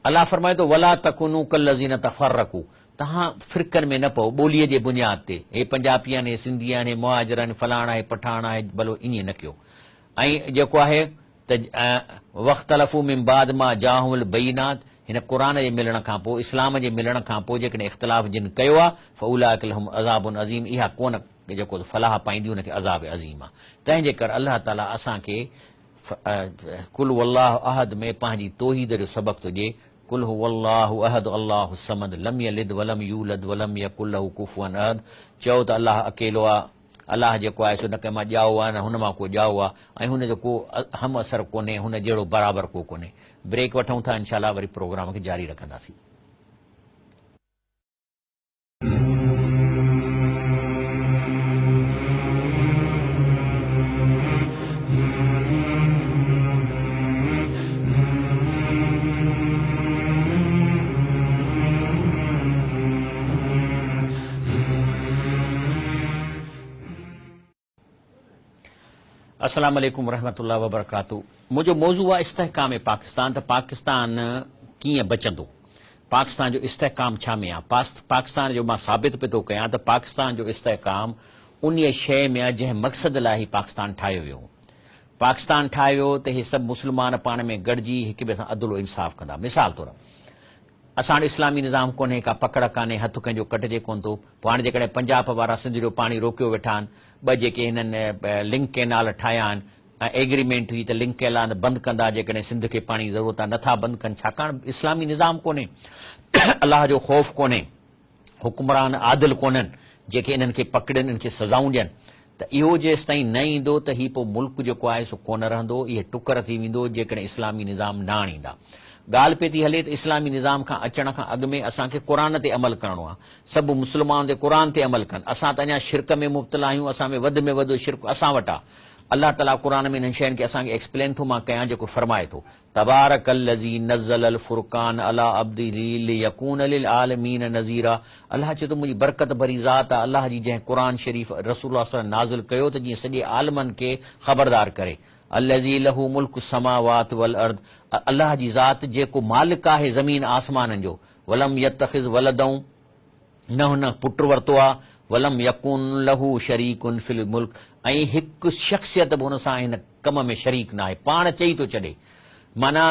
अल्लाह फरमाए थो वला तकुनू कल्लज़ीन तफ़र्रकू, तव्हां फिरकनि में न पओ ॿोलीअ जे बुनियाद ते, हे पंजाबी आहिनि, हे सिंधी आहिनि, हे मुहाजिर आहिनि, फलाणा आहे, पठाण आहे, भलो ईअं न कयो। ऐं जेको आहे त वख़्तलफ़ू मिन बाद मां जाहुल बयीनात, हिन क़ुर जे मिलण खां पोइ, इस्लाम जे मिलण खां पोइ जेकॾहिं इख़्तिलाफ़ जिन कयो आहे, फ़उलाइक लहुम अज़ाबुन अज़ीम, इहा कोन जेको फलाह पाईंदी उनखे अज़ाब अज़ीम आहे। तंहिंजे करे अल्लाह ताला असांखे कुल वल्लाहु अहद में पंहिंजी तौहीद जो सबक़ थो ॾिए। कुल हुवल्लाहु अहद अल्लाहु समद लम यलिद वलम यूलद वलम यकुल लहू कुफुवन अहद, चओ त अल्लाह अकेलो आहे, अल्लाह जेको आहे सो न कंहिं मां ॼाओ आहे, न हुन मां को ॼाओ आहे, ऐं हुनजो को हम असर कोन्हे, हुन जहिड़ो बराबरि को कोन्हे। ब्रेक वठूं था, इंशाअल्लाह वरी प्रोग्राम खे जारी रखंदासीं। अस्सलाम वालेकुम रहमतुल्लाह वबरकातुहू। मुंहिंजो मौज़ू आहे इस्तेहकाम पाकिस्तान, त पाकिस्तान कीअं बचंदो, पाकिस्तान जो इस्तेहकाम छा में आहे, पाकिस्तान जो मां साबित पियो थो कयां त पाकिस्तान जो इस्तेहकाम उन शइ में आहे जंहिं मक़सद लाइ ही पाकिस्तान ठाहियो वियो। पाकिस्तान ठाहियो त हे सभु मुस्लमान पाण में गॾिजी हिक ॿिए सां अदल इंसाफ़ कंदा। मिसाल तौरु असां वटि इस्लामी निज़ाम कोन्हे, का पकड़ कान्हे, हथु कंहिंजो कटिजे कोन थो। पोइ हाणे जेकॾहिं पंजाब वारा सिंध जो पाणी रोकियो वेठा आहिनि, ॿ जेके हिननि लिंक केनाल ठाहिया आहिनि ऐं एग्रीमेंट हुई त लिंक केनाल बंदि कंदा जेकॾहिं सिंध खे पाणी जी ज़रूरत आहे, नथा बंदि कनि छाकाणि इस्लामी निज़ाम कोन्हे, अलाह जो ख़ौफ़ कोन्हे, हुकुमरान आदिल कोन्हनि जेके इन्हनि खे पकड़नि, इन्हनि खे सज़ाऊं ॾियनि। त इहो जेसि ताईं न ईंदो त हीउ पोइ मुल्क जेको आहे सो कोन रहंदो, इहे टुकर थी वेंदो जेकॾहिं इस्लामी निज़ाम न आणींदा। ॻाल्हि पई थी हले त इस्लामी निज़ाम खां अचण खां अॻु में असांखे क़ुर ते अमल करणो आहे, सभु मुस्लमान ते क़ुर ते अमल कनि। असां त अञा शिरक में मुब्तला आहियूं, असां में वधि शिरक असां वटि आहे। अलाह ताला क़ुर में इन्हनि शयुनि खे असांखे एक्सप्लेन थो मां कयां, जेको फरमाए थो तबारकल्लज़ी नज़्ज़लल फुरक़ान अला अब्दिही लियकून लिल आलमीन नज़ीरा। अलाह चए थो मुंहिंजी बरकत भरी ज़ात आहे अलाह जी जंहिं क़ुर शरीफ़ रसूल सल्लल्लाहु नाज़िल कयो त जीअं सॼे आलमनि खे ख़बरदार करे। अल्लज़ी लहू मुल्क समावात वल अर्द, अलाह जी ज़ात जेको मालिक आहे ज़मीन आसमाननि जो। वलम यत्तखिज़ वलदऊं, न हुन पुट वरितो आहे, वलम यकुन लहू शरीकुन फिल मुल्क, ऐं हिकु शख़्सियत बि हुन सां हिन कम में शरीक न आहे, पाण चई थो छॾे। माना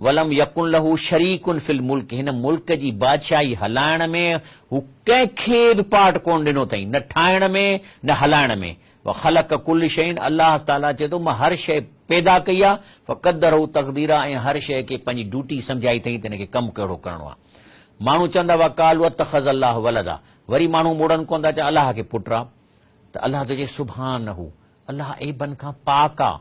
वलम यकुन लहू शरीकुन फिल मुल्क, हिन मुल्क जी बादशाही हलाइण में हू कंहिंखे बि पार्ट कोन ॾिनो अथई, न ठाहिण में न हलाइण में। ख़लक़ कुल शयुनि, अलाह ताला चए थो मां हर शइ पैदा कई आहे, फ़क़दरहू तक़दीरा, ऐं हर शइ खे पंहिंजी ड्यूटी सम्झाई अथई त हिनखे कमु कहिड़ो करिणो आहे। माण्हू चवंदा हुआ कालू अतख़ज़ अल्लाह वलदा, वरी माण्हू मुड़नि कोन था चवनि अलाह खे पुट आहे, त अलाह तो चए सुभानहू, अलाह एबन खां पाक आहे।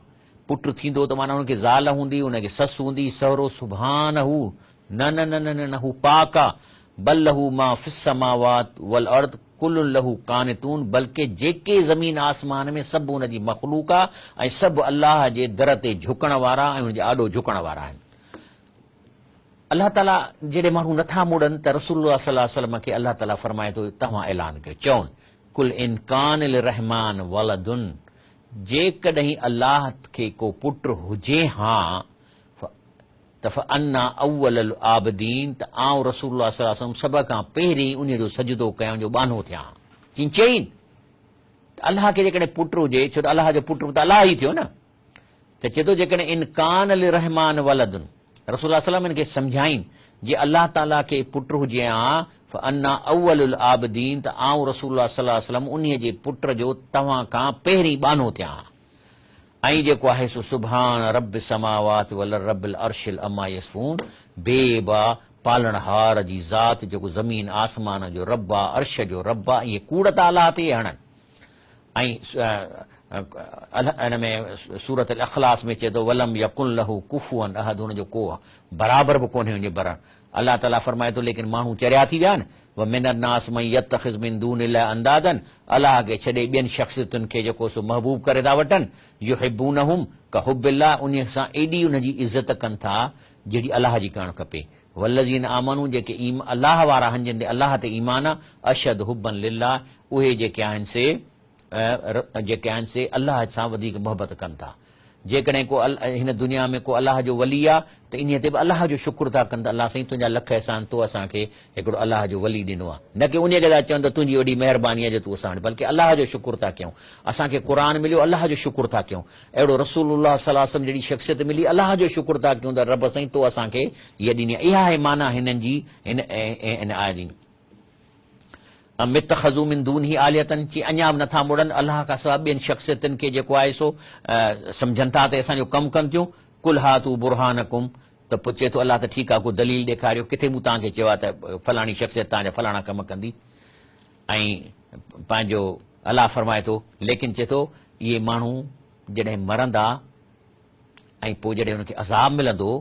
पुट थींदो त माना हुनखे ज़ाल हूंदी, हुनखे ससु हूंदी, सहुरो, सुभानहू, न न न न न हू पाक आहे। बल लहू मा फिस समावात वल अर्द कुल्लुन लहू कानितून, बल्कि जेके ज़मीन आसमान में सभु हुनजी मख़लूक आहे ऐं सभु अलाह जे दर ते झुकण वारा ऐं हुनजे आॾो झुकण वारा आहिनि। अलाह ताला जॾहिं माण्हू नथा मुड़नि त रसूलुल्लाह सल्लल्लाहु अलैहि वसल्लम खे अलाह ताला फरमाए थो तव्हां ऐलान कयो, चवनि कुल इन कान लिर रहमान वलदुन, जेकॾहिं अलाह खे को पुट हुजे हा त फ़अन्ना अव्वलल आबिदीन, त आउं रसूलुल्लाह सल्लल्लाहु अलैहि वसल्लम सभ खां पहिरीं उन जो सजदो कयां, जो बानो थियां। चईनि अलाह खे जेकॾहिं पुट हुजे, छो त अलाह जो पुट त अलाह ई थियो न, त चए थो जेकॾहिं इन कान लिर रहमान वलदुन, रसूलुल्लाह सल्लल्लाहु अलैहि वसल्लम खे सम्झाइनि जे अलाह ताला खे पुट हुजे हा फ़अन्ना अव्वलुल आबिदीन, त आउं रसूलुल्लाह सल्लल्लाहु अलैहि वसल्लम उन्हीअ जे पुट जो तव्हां खां पहिरीं बानो थियां। ऐं जेको आहे सो सुभान रब समावात वल रबिल अर्शिल अमा यसफून, बेबा पालणहार जी ज़ात जेको ज़मीन आसमान जो रब आहे, अर्श जो रब आहे, इहे कूड़ था अलाह ते हणनि। ऐं हिन में सूरत अल अखलास में चए थो वलम यकुन लहू कुफुअन अहद, हुनजो को बराबरि बि कोन्हे हुनजे बराबरि। अलाह ताला फरमाए थो लेकिन माण्हू चरिया थी विया आहिनि, व मिनन नास मन यत्तखिज़ मिन दूनिल्लाहि अंदादन, अलाह खे छॾे ॿियनि शख़्सियतुनि खे जेको सो महबूब करे था वठनि, युहिब्बूनहुम कहुब्बिल्लाह, उन सां एॾी उनजी इज़त कनि था जहिड़ी अलाह जी करणु खपे। वल्लज़ीन आमनू, जेके अलाह वारा आहिनि जिन ते अलाह ते ईमान आहे, अशद हुब्बन लिल्लाह, उहे जेके आहिनि से अलाह सां वधीक मोहबत कनि था। जेकॾहिं को हिन दुनिया में को अलाह जो वली आहे त इन ते बि अलाह जो शुक्र था कनि त अलाह साईं तुंहिंजा लख अहसान, तो असांखे हिकिड़ो अलाह जो वली ॾिनो आहे, न की उन खे था चवनि त तुंहिंजी वॾी महिरबानी आहे जो तूं असां वटि, बल्कि अलाह जो शुक्र था कयूं। असांखे क़ुर मिलियो, अलाह जो शुक्र था कयूं। अहिड़ो रसूलुल्लाह सल्लल्लाहु अलैहि वसल्लम जहिड़ी शख़्सियत मिली, अलाह जो शुक्र था कयूं त रब साईं तो असांखे हीअ ॾिनी। इहा आहे माना हिननि जी हिन आयत जी। मितखज़ू मिन दूनिही आलियतन, चई अञा बि नथा मुड़नि अलाह खां सवाइ ॿियनि शख़्सियतुनि खे जेको आहे सो सम्झनि था त असांजो कमु कनि थियूं। कुल हातू बुरहानकुम, त पोइ चए थो अलाह त ठीकु आहे को दलील ॾेखारियो, किथे मूं तव्हांखे चयो आहे त फलाणी शख़्सियत तव्हांजा फलाणा कम कंदी। ऐं पंहिंजो अलाह फरमाए थो, लेकिन चए थो इहे माण्हू जॾहिं मरंदा ऐं पोइ जॾहिं हुनखे अज़ाब मिलंदो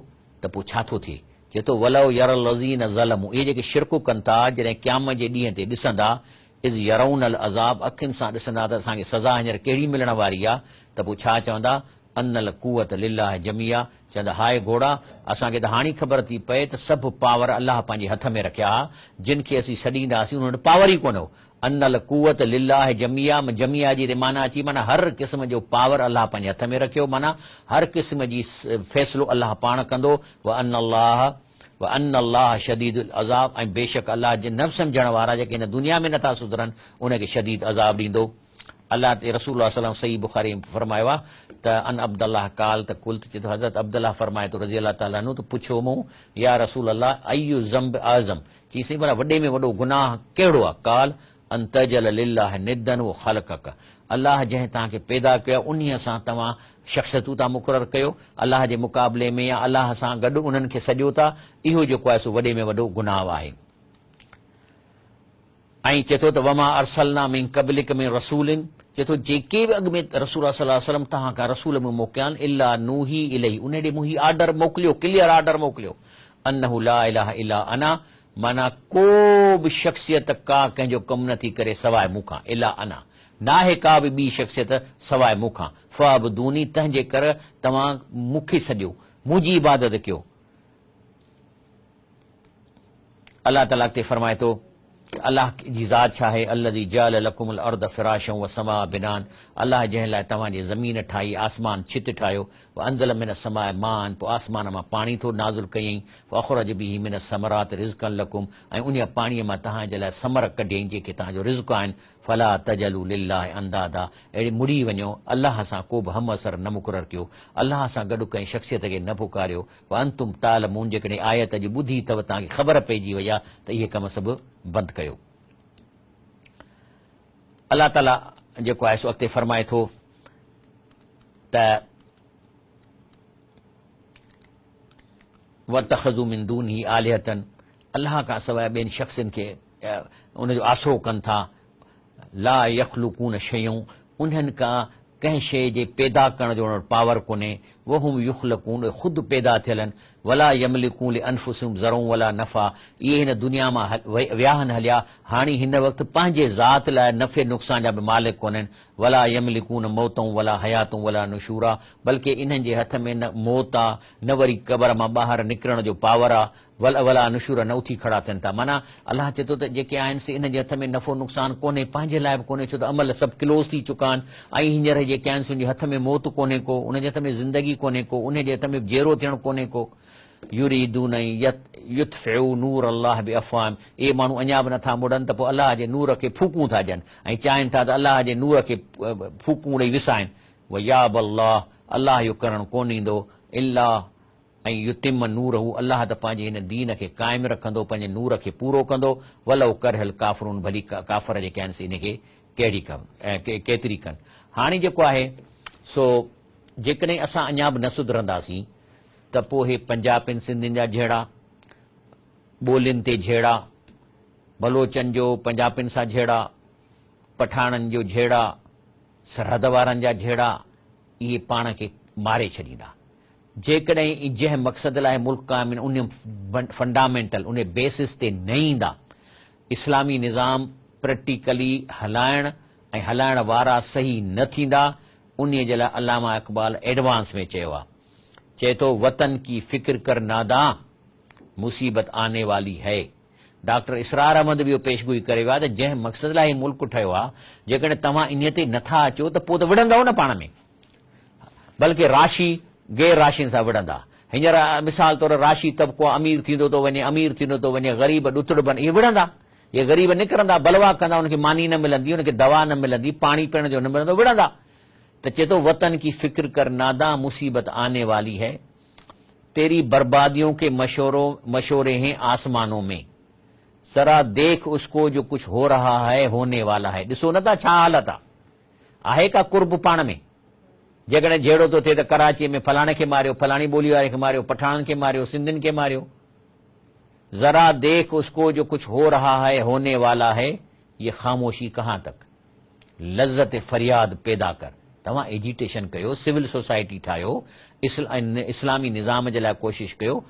त पोइ छा थो थिए, चए थो वलव यरल लज़ीन ज़लमू, इहे जेके शिरकू कनि था जॾहिं क़यामत जे ॾींहं ते ॾिसंदा, इज़ यरौनल अज़ाब, अखियुनि सां ॾिसंदा त असांखे सज़ा हींअर कहिड़ी मिलण वारी आहे, त पोइ छा चवंदा अनल कुवत लिल्लाह जमिया, चवंदा हाय घोड़ा असांखे त हाणे ख़बर थी पए त सभु पावर अलाह पंहिंजे हथ में रखिया, जिन खे असीं छॾींदासीं उन्हनि वटि पावर ई कोन हो। अनल कुवत लिल्लाह जमिया, जमिया जी माना अची माना हर क़िस्म जो पावर अलाह पंहिंजे हथ में रखियो, माना हर क़िस्म जी फ़ैसिलो अलाह पाण कंदो। व अन अलाह व अन अल्लाह शदीदुल अज़ाब, ऐं बेशक अल्लाह जे न सम्झण वारा जेके हिन दुनिया में नथा सुधरनि उनखे शदीद अज़ाब ॾींदो। अल्लाह ते रसूल सल्लल्लाहु सही बुखारी फरमायो आहे त अन अब्दुल्लाह काल त कुल चए थो हज़रत अब्दुल्लाह फरमाए थो रज़ी अल्लाह ताला अन्हु, त पुछो मूं या रसूल अल्लाह अय्यु ज़ंब आज़म, चईं भला वॾे में वॾो गुनाह कहिड़ो आहे? काल अन तजल लिल्लाह निदन व ख़लक़क, अल्लाह जंहिं तव्हांखे पैदा कयो उन्हीअ सां तव्हां शख़्सियतूं था मुक़ररु कयो अल्लाह जे मुक़ाबले में, या अल्लाह सां गॾु उन्हनि खे सॼो था, इहो जेको आहे सो वॾे में वॾो गुनाह आहे। ऐं चए थो त वमा अरसलना मिन क़ब्लिक मिन रसूलिन, चए थो जेके बि अॻु में रसूल सल्लल्लाहु अलैहि वसल्लम तव्हां खां रसूल में मोकिलिया आहिनि, इल्ला नूही इलैहि, उन ॾे मूं ही ऑर्डर मोकिलियो, क्लियर ऑर्डर मोकिलियो, अन्नहु ला इलाहा इल्ला अना, माना को बि शख़्सियत का कंहिंजो कमु नथी करे सवाइ मूंखां, इला अना, नाहे का बि ॿी शख़्सियत सवाइ मूंखां, फ़अब्दूनी, तंहिंजे करे तव्हां मूंखे सॼो, मुंहिंजी इबादत कयो। अल्लाह ताला ते फरमाए थो अल्लाह जी ज़ात छा आहे, अल्लज़ी जअल लकुमुल अर्द फ़िराशं व समा बिनान, अल्लाह जंहिं लाइ तव्हांजी ज़मीन ठाही, आसमान छित ठाहियो, व अंज़ल मिन समाए मान, पोइ आसमान मां पाणी थो नाज़िल कयईं, व अख़रज बिही मिन समरात रिज़्क़न लकुम, ऐं उन पाणीअ मां तव्हांजे लाइ समर कढियईं जेके तव्हांजो रिज़्क़ आहिनि, फला तजलू लिल्लाहि अंदादा, अहिड़ी मुड़ी वञो, अल्लाह सां को बि हम असर न मुक़ररु कयो, अल्लाह सां गॾु कंहिं शख़्सियत खे न पुकारियो, व अंतुम तालमून, जेकॾहिं आयत अॼु ॿुधी अथव तव्हांखे ख़बर पइजी वई आहे त इहे कम सभु बंदि कयो। अल्लाह ताला जेको आहे सो अॻिते फरमाए थो त वतख़ज़ू मिन दूनिही आलिहतन, अल्लाह खां सवाइ ॿियनि शख़्सनि खे उनजो आसरो कनि था, ला यख़्लुकून शयूं, उन्हनि खां कंहिं शइ जे पैदा करण जो पावर कोन्हे, वहुम युख़्लकून, ख़ुदि पैदा थियल आहिनि, वला यमलिकून लिअनफुसिहिम ज़रअन वला नफ़ा, इहे हिन दुनिया मां विया आहिनि हलिया, हाणे हिन वक़्तु पंहिंजे ज़ात लाइ नफ़े नुक़सान जा बि मालिक कोन्हनि, वला यमलिकून मौतऊं वला हयातूं वला नुशूरा, बल्कि इन्हनि जे हथ में न मौत आहे, न वरी क़बर मां ॿाहिरि निकिरण जो पावर आहे, वला नुशूर, न उथी खड़ा थियनि था। माना अल्लाह चए थो त जेके आहिनि से इन जे हथ में नफ़ो नुक़सान कोन्हे, पंहिंजे लाइ बि कोन्हे, छो त अमल सभु क्लोज़ थी चुका आहिनि, ऐं हींअर जेके आहिनि उनजे हथ में मौत कोन्हे को, उनजे हथ में ज़िंदगी कोन्हे को, उनजे हथ में जेरो थियणु कोन्हे को। युरीदून युत्फ़िउ नूर अल्लाह बिअफ़वाहिम, इहे माण्हू अञा बि नथा मुड़नि त पोइ अल्लाह जे नूर खे फूकूं था ॾियनि, ऐं चाहिनि था त अल्लाह जे नूर खे फूकूं ॾेई विसाइनि। व याब अल्लाह, अल्लाह इहो करणु कोन ईंदो, इल्ला ऐं युतिम नूर हू, अल्लाह त पंहिंजे हिन दीन खे क़ाइमु रखंदो, पंहिंजे नूर खे पूरो कंदो, वलउ करहल काफ़िरून, भली काफ़र जेके आहिनि से इनखे कहिड़ी कनि केतिरी कनि। हाणे जेको आहे सो जेकॾहिं असां अञा बि न सुधरंदासीं त पोइ हे पंजाबियुनि सिंधियुनि जा जहिड़ा, ॿोलियुनि ते जहिड़ा, बलोचनि जो पंजाबियुनि सां जहिड़ा, पठाणनि जो जहिड़ा, सरहद वारनि जा जहिड़ा, इहे पाण खे मारे छॾींदा। जेकॾहिं जंहिं मक़सद लाइ मुल्क क़ाइम उन फंडामेंटल उन बेसिस ते न ईंदा, इस्लामी निज़ाम प्रैक्टिकली हलाइण ऐं हलाइण वारा सही न थींदा, उन जे लाइ अल्लामा इक़बाल एडवांस में चयो आहे, चए थो वतन की फिक्र कर नादा मुसीबत आने वाली है। डॉक्टर इसरार अहमद बि पेशगोई करे विया त जंहिं मक़सद लाइ मुल्क ठहियो आहे, जेकॾहिं तव्हां इन ते नथा अचो त पोइ त विढ़ंदव न पाण में, बल्कि राशि गैर राशियुनि सां विढ़ंदा। हींअर मिसाल तौर राशि तबिको अमीर थींदो थो वञे, अमीर थींदो थो वञे, ग़रीब ॾुतड़बनि, इहे विढ़ंदा, इहे ग़रीब निकिरंदा, बलवा कंदा, उनखे मानी न मिलंदी, उनखे दवा न मिलंदी, पाणी पीअण जो न मिलंदो, विढ़ंदा। तो चए तो वतन की फिक्र कर नादा मुसीबत आने वाली है, तेरी बर्बादियों के मशोरे हैं आसमानों में, जरा देख उसको जो कुछ हो रहा है होने वाला है। ॾिसो नथा छा हालत आहे का कुर्ब पाण में, जेकॾहिं जहिड़ो थो थिए त कराची में फलाणे खे मारियो, फलाणी ॿोली वारे खे मारियो, पठाणनि खे मारियो, सिंधियुनि खे मारियो। जरा देख उसको जो कुछ हो रहा है होने वाला है, ये खामोशी कहां तक, लज्जत फरियाद पैदा कर। तव्हां एजिटेशन कयो, सिविल सोसाइटी ठाहियो, इस्लामी निज़ाम जे लाइ कोशिशि कयो।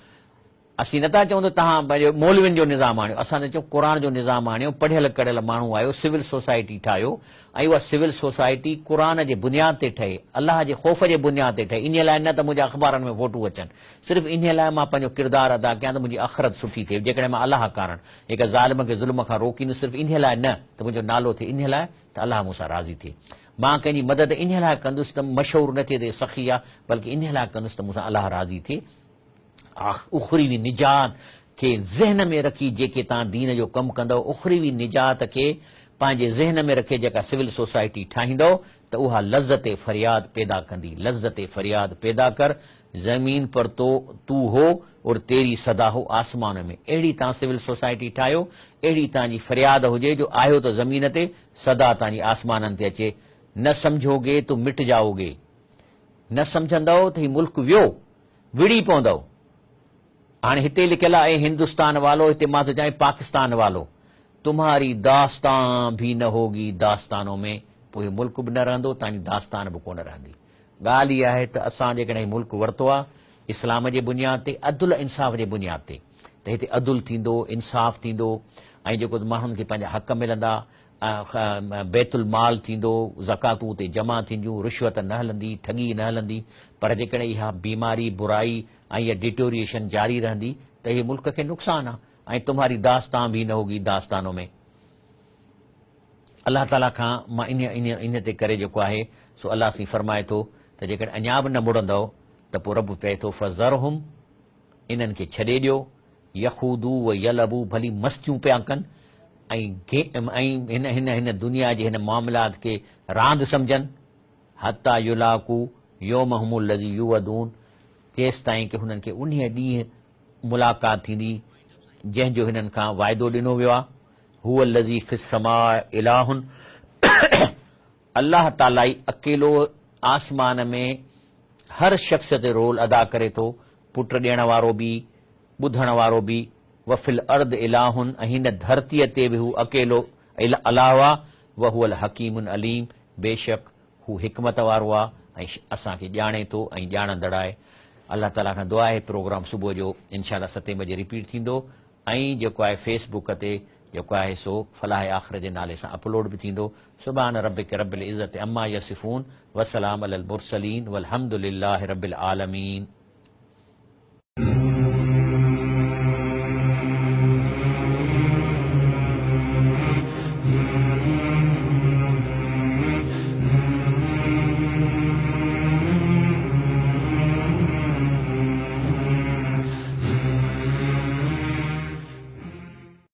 असीं नथा चऊं त तव्हां पंहिंजो मौलवियुनि जो निज़ाम आणियो, असां त चऊं क़ुर जो निज़ाम आणियो, पढ़ियल कढ़ियल माण्हू आयो, सिविल सोसाइटी ठाहियो, ऐं उहा सिविल सोसाइटी क़ुर जे बुनियाद ते ठहे, अल्लाह जे ख़ौफ़ जे बुनियाद ते ठहे। इन लाइ न त मुंहिंजा अख़बारनि में फोटू अचनि, सिर्फ़ु इन लाइ मां पंहिंजो किरदारु अदा कयां त मुंहिंजी आख़िरत सुठी थिए, जेकॾहिं मां अलाह कारण हिक ज़ालिम खे ज़ुल्म खां रोकींदुसि, सिर्फ़ु इन लाइ न त मुंहिंजो नालो थिए, इन लाइ त अलाह मूंसां राज़ी थिए। मां कंहिंजी मदद इन लाइ कंदुसि त मशहूरु न थिए त सखी आहे, बल्कि इन लाइ कंदुसि त मूंसां अलाह राज़ी थिए। उखरीवी निजात खे ज़हन में रखी जेके तव्हां दीन जो कमु कंदव, उखरीवी निजात खे पंहिंजे ज़हन में रखे जेका सिविल सोसाइटी ठाहींदव त उहा लज़्ज़त फरियाद पैदा कंदी। लज़्ज़त फरियाद पैदा कर, ज़मीन पर तू हो और तेरी सदा हो आसमान में। अहिड़ी तव्हां सिविल सोसाइटी ठाहियो, अहिड़ी तव्हांजी फरियाद हुजे जो आहियो त ज़मीन ते, सदा तव्हांजी आसमाननि ते अचे। न सम्झोगे तो मिट जाओगे, न सम्झंदव त हीउ मुल्क वियो, विड़ी पवंदव। हाणे हिते लिखियल आहे हिंदुस्तान वालो, हिते मां थो चवां पाकिस्तान वालो। तुम्हारी दास्तान भी न होगी दास्तानों में, पोइ मुल्क बि न रहंदो, तव्हांजी दास्तान बि कोन रहंदी। ॻाल्हि इहा आहे त असां जेकॾहिं मुल्क वरितो आहे इस्लाम जे बुनियाद ते, अदुल इंसाफ़ जे बुनियाद ते, त हिते अदुल थींदो, इंसाफ़ थींदो, ऐं जेको माण्हुनि खे पंहिंजा हक़ मिलंदा, बैतुल माल थींदो, ज़कातूं उते जमा थींदियूं, रिश्वत न हलंदी, ठगी न हलंदी। पर जेकॾहिं इहा बीमारी, बुराई ऐं इहा डिटोरिएशन जारी रहंदी त इहे मुल्क खे नुक़सानु आहे। ऐं तुम्हारी दास्तान भी न होगी दास्तानों में। अलाह ताला खां मां इन ते करे जेको आहे सो अलाह साईं फरमाए थो त जेकॾहिं अञा बि न मुड़ंदव त पोइ रब पए थो फ़ज़रहुम, इन्हनि खे छॾे ॾियो, यख़ूदू व यलबू, भली मस्तियूं पिया कनि ऐं हिन दुनिया जे हिन मामलात खे रांदि सम्झनि। हता युलाकू यौमहुमुल लज़ी युअदून, जेसि ताईं की हुननि खे उन ॾींहुं मुलाक़ात थींदी जंहिंजो हिननि खां वाइदो ॾिनो वियो आहे। हुअ लज़ी फिस समा इलाहुन, अलाह ताला ई अकेलो आसमान में हर शख़्स ते रोल अदा करे थो, पुट ॾियण वारो बि, ॿुधण वारो बि। वफ़िल अर्द इलाहुन, ऐं हिन धरतीअ ते बि हू अकेलो अलावा। वहुअल हकीमुन अलीम, बेशक हू हिकमत वारो आहे ऐं असांखे ॼाणे थो ऐं ॼाणंदड़ आहे। अलाह ताला खां दुआ आहे प्रोग्राम सुबुह जो इंशाअल्लाह 7 बजे रिपीट थींदो, ऐं जेको आहे फेसबुक ते जेको आहे सो फलाह आख़िर जे नाले सां अपलोड बि थींदो। सुभान रब्बिक रब्बिल इज़्ज़ति अम्मा यसिफून, वसलाम अलल मुरसलीन, वल्हम्दुलिल्लाहि रब्बिल आलमीन।